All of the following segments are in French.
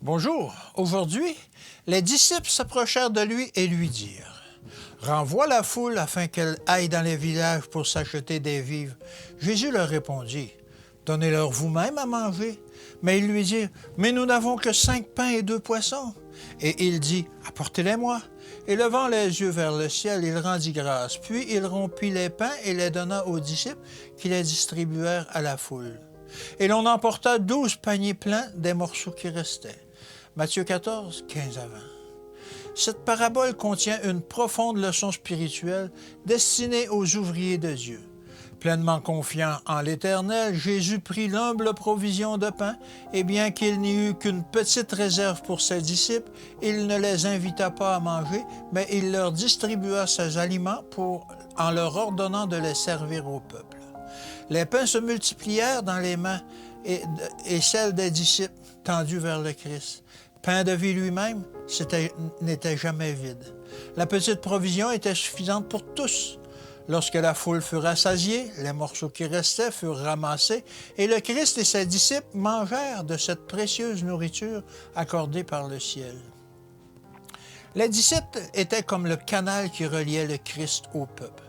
Bonjour. Aujourd'hui, les disciples s'approchèrent de lui et lui dirent, « Renvoie la foule afin qu'elle aille dans les villages pour s'acheter des vivres. » Jésus leur répondit, « Donnez-leur vous-même à manger. » Mais ils lui dirent, « Mais nous n'avons que 5 pains et 2 poissons. » Et il dit, « Apportez-les-moi. » Et levant les yeux vers le ciel, il rendit grâce. Puis il rompit les pains et les donna aux disciples qui les distribuèrent à la foule. Et l'on emporta 12 paniers pleins des morceaux qui restaient. Matthieu 14, 15 à 20. Cette parabole contient une profonde leçon spirituelle destinée aux ouvriers de Dieu. Pleinement confiant en l'Éternel, Jésus prit l'humble provision de pain, et bien qu'il n'y eût qu'une petite réserve pour ses disciples, il ne les invita pas à manger, mais il leur distribua ses aliments en leur ordonnant de les servir au peuple. Les pains se multiplièrent dans les mains et celles des disciples tendus vers le Christ. Pain de vie lui-même n'était jamais vide. La petite provision était suffisante pour tous. Lorsque la foule fut rassasiée, les morceaux qui restaient furent ramassés et le Christ et ses disciples mangèrent de cette précieuse nourriture accordée par le ciel. Les disciples étaient comme le canal qui reliait le Christ au peuple.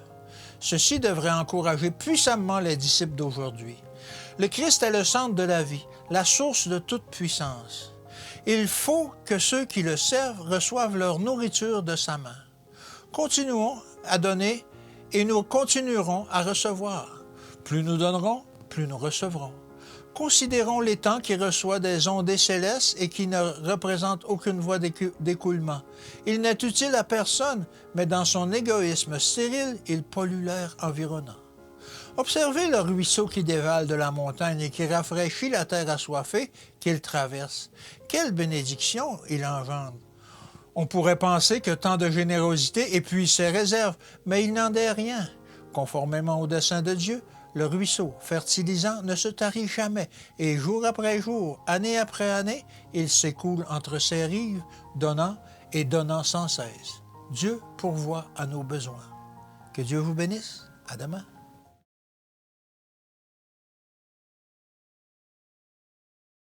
Ceci devrait encourager puissamment les disciples d'aujourd'hui. Le Christ est le centre de la vie, la source de toute puissance. Il faut que ceux qui le servent reçoivent leur nourriture de sa main. Continuons à donner et nous continuerons à recevoir. Plus nous donnerons, plus nous recevrons. Considérons l'étang qui reçoit des ondées célestes et qui ne représente aucune voie d'écoulement. Il n'est utile à personne, mais dans son égoïsme stérile, il pollue l'air environnant. Observez le ruisseau qui dévale de la montagne et qui rafraîchit la terre assoiffée qu'il traverse. Quelle bénédiction il engendre! On pourrait penser que tant de générosité épuise ses réserves, mais il n'en est rien. Conformément au dessein de Dieu, le ruisseau fertilisant ne se tarit jamais, et jour après jour, année après année, il s'écoule entre ses rives, donnant et donnant sans cesse. Dieu pourvoit à nos besoins. Que Dieu vous bénisse. À demain.